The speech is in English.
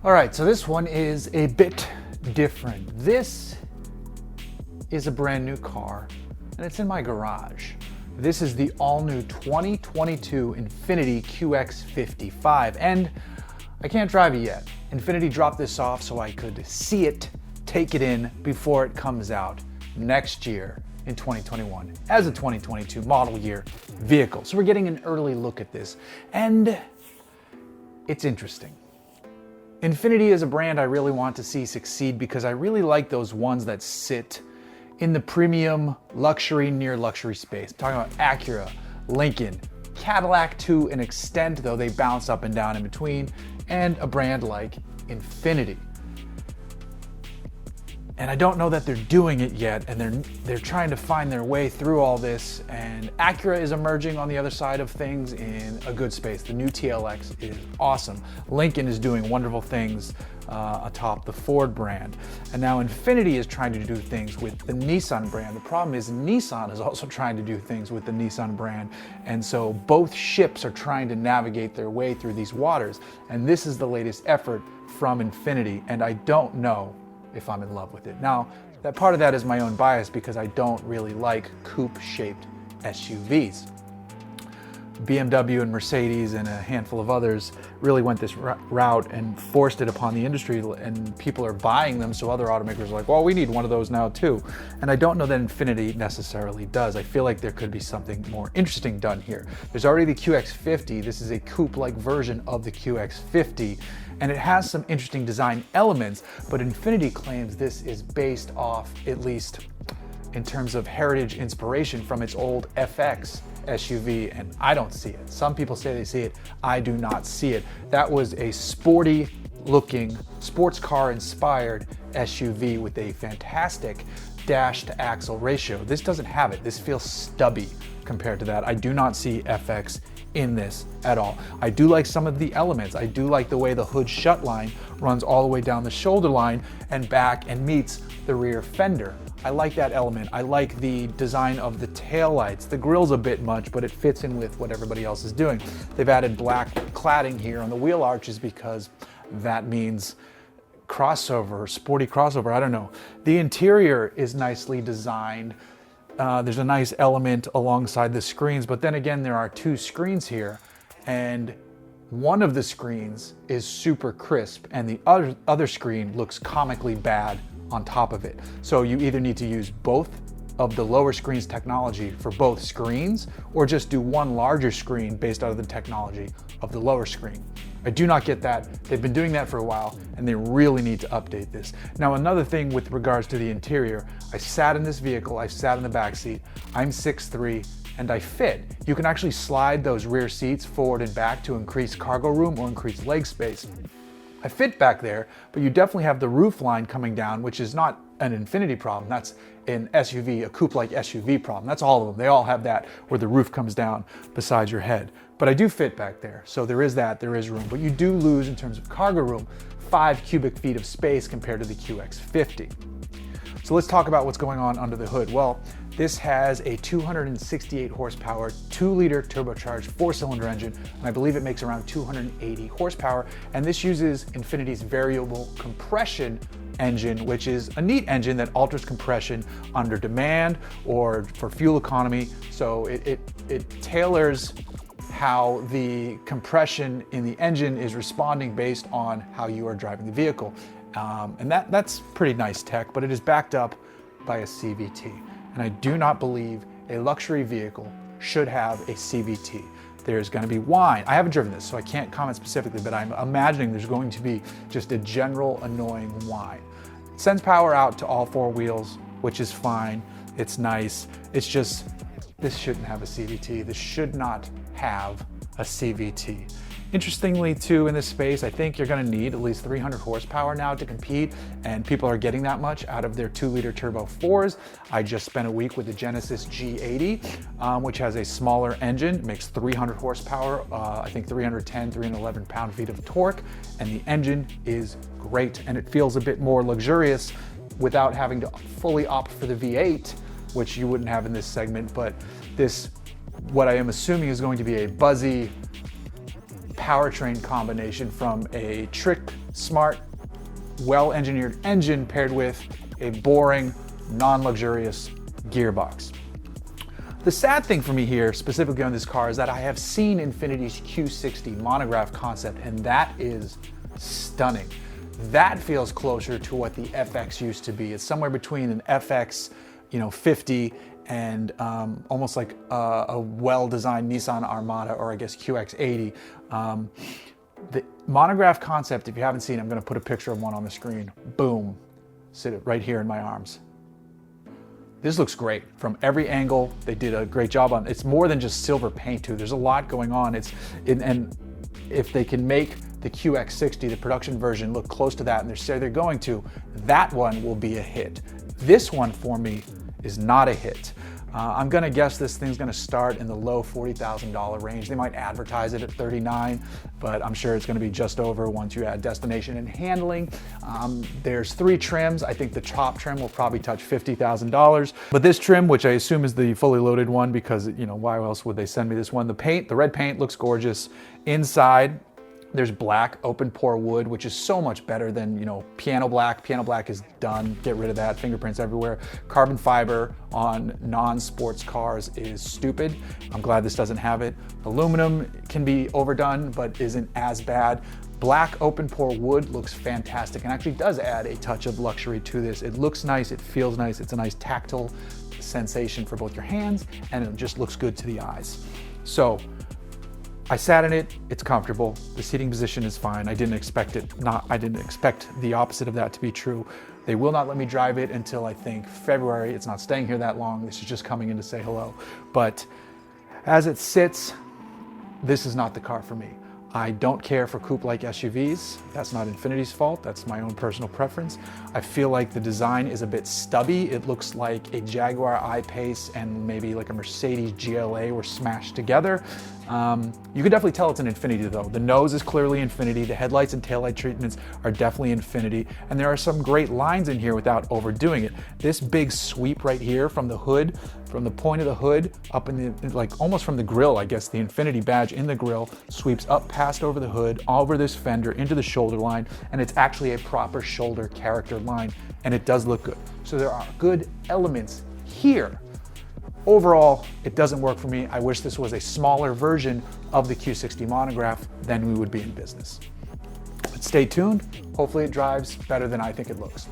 All right, so this one is a bit different. This is a brand new car and it's in my garage. This is the all-new 2022 Infiniti QX55 and I can't drive it yet. Infiniti dropped this off so I could see it, take it in before it comes out next year in 2021 as a 2022 model year vehicle. So we're getting an early look at this and it's interesting. Infiniti is a brand I really want to see succeed because I really like those ones that sit in the premium luxury, near luxury space. I'm talking about Acura, Lincoln, Cadillac to an extent, though they bounce up and down in between, and a brand like Infiniti. And I don't know that they're doing it yet, and they're trying to find their way through all this, and Acura is emerging on the other side of things in a good space. The new TLX is awesome. Lincoln is doing wonderful things atop the Ford brand. And now Infiniti is trying to do things with the Nissan brand. The problem is Nissan is also trying to do things with the Nissan brand. And so both ships are trying to navigate their way through these waters. And this is the latest effort from Infiniti, and I don't know if I'm in love with it. Now, that part of that is my own bias because I don't really like coupe-shaped SUVs. BMW and Mercedes and a handful of others really went this route and forced it upon the industry, and people are buying them, so other automakers are like, well, we need one of those now too. And I don't know that Infiniti necessarily does. I feel like there could be something more interesting done here. There's already the QX50. This is a coupe-like version of the QX50, and it has some interesting design elements, but Infiniti claims this is based off, at least in terms of heritage inspiration, from its old FX SUV, and I don't see it. Some people say they see it. I do not see it. That was a sporty looking, sports car inspired SUV with a fantastic dash to axle ratio. This doesn't have it. This feels stubby compared to that. I do not see FX in this at all. I do like some of the elements. I do like the way the hood shut line runs all the way down the shoulder line and back and meets the rear fender. I like that element. I like the design of the taillights. The grill's a bit much, but it fits in with what everybody else is doing. They've added black cladding here on the wheel arches because that means crossover, sporty crossover, I don't know. The interior is nicely designed. There's a nice element alongside the screens, but then again, there are two screens here, and one of the screens is super crisp, and the other screen looks comically bad on top of it. So you either need to use both of the lower screens technology for both screens, or just do one larger screen based out of the technology of the lower screen. I do not get that. They've been doing that for a while, and they really need to update this. Now, another thing with regards to the interior, I sat in this vehicle, I sat in the back seat, I'm 6'3", and I fit. You can actually slide those rear seats forward and back to increase cargo room or increase leg space. I fit back there, but you definitely have the roof line coming down, which is not an Infiniti problem. That's an SUV, a coupe-like SUV problem. That's all of them. They all have that where the roof comes down beside your head. But I do fit back there, so there is that, there is room. But you do lose, in terms of cargo room, 5 cubic feet of space compared to the QX50. So let's talk about what's going on under the hood. Well, this has a 268 horsepower, 2-liter turbocharged 4-cylinder engine, and I believe it makes around 280 horsepower. And this uses Infiniti's variable compression engine, which is a neat engine that alters compression under demand or for fuel economy. So it tailors how the compression in the engine is responding based on how you are driving the vehicle. And that's pretty nice tech, but it is backed up by a CVT. And I do not believe a luxury vehicle should have a CVT. There's going to be whine. I haven't driven this, so I can't comment specifically, but I'm imagining there's going to be just a general annoying whine. It sends power out to all 4 wheels, which is fine. It's nice. It's just, this shouldn't have a CVT. This should not have a CVT. Interestingly too, in this space, I think you're going to need at least 300 horsepower now to compete, and people are getting that much out of their 2-liter turbo 4s. I just spent a week with the Genesis G80, which has a smaller engine. It makes 300 horsepower, I think 310, 311 pound-feet of torque, and the engine is great, and it feels a bit more luxurious without having to fully opt for the V8, which you wouldn't have in this segment. But this, what I am assuming is going to be a buzzy powertrain combination from a trick smart, well-engineered engine paired with a boring, non-luxurious gearbox. The sad thing for me here, specifically on this car, is that I have seen Infiniti's Q60 Monograph concept, and that is stunning. That feels closer to what the FX used to be. It's somewhere between an FX, 50 and almost like a well-designed Nissan Armada, or I guess QX80. The Monograph concept, if you haven't seen it, I'm going to put a picture of one on the screen. Boom, sit it right here in my arms. This looks great from every angle. They did a great job on it. It's more than just silver paint too. There's a lot going on. And if they can make the QX60, the production version, look close to that, and they're going to, that one will be a hit. This one for me is not a hit. I'm gonna guess this thing's gonna start in the low $40,000 range. They might advertise it at 39, but I'm sure it's gonna be just over once you add destination and handling. There's 3 trims. I think the top trim will probably touch $50,000. But this trim, which I assume is the fully loaded one, because why else would they send me this one? The red paint looks gorgeous. Inside, there's black open pore wood, which is so much better than, piano black. Piano black is done. Get rid of that. Fingerprints everywhere. Carbon fiber on non-sports cars is stupid. I'm glad this doesn't have it. Aluminum can be overdone, but isn't as bad. Black open pore wood looks fantastic and actually does add a touch of luxury to this. It looks nice. It feels nice. It's a nice tactile sensation for both your hands, and it just looks good to the eyes. So, I sat in it, it's comfortable, the seating position is fine. I didn't expect the opposite of that to be true. They will not let me drive it until I think February. It's not staying here that long. This is just coming in to say hello. But as it sits, this is not the car for me. I don't care for coupe-like SUVs. That's not Infiniti's fault. That's my own personal preference. I feel like the design is a bit stubby. It looks like a Jaguar I-Pace and maybe like a Mercedes GLA were smashed together. You can definitely tell it's an Infiniti though. The nose is clearly Infiniti. The headlights and taillight treatments are definitely Infiniti. And there are some great lines in here without overdoing it. This big sweep right here from the hood, from the point of the hood up in the, like almost from the grille, I guess the Infiniti badge in the grille sweeps up past over the hood, over this fender, into the shoulder line, and it's actually a proper shoulder character line, and it does look good. So there are good elements here. Overall, it doesn't work for me. I wish this was a smaller version of the Q60 Monograph, then we would be in business. But stay tuned. Hopefully it drives better than I think it looks.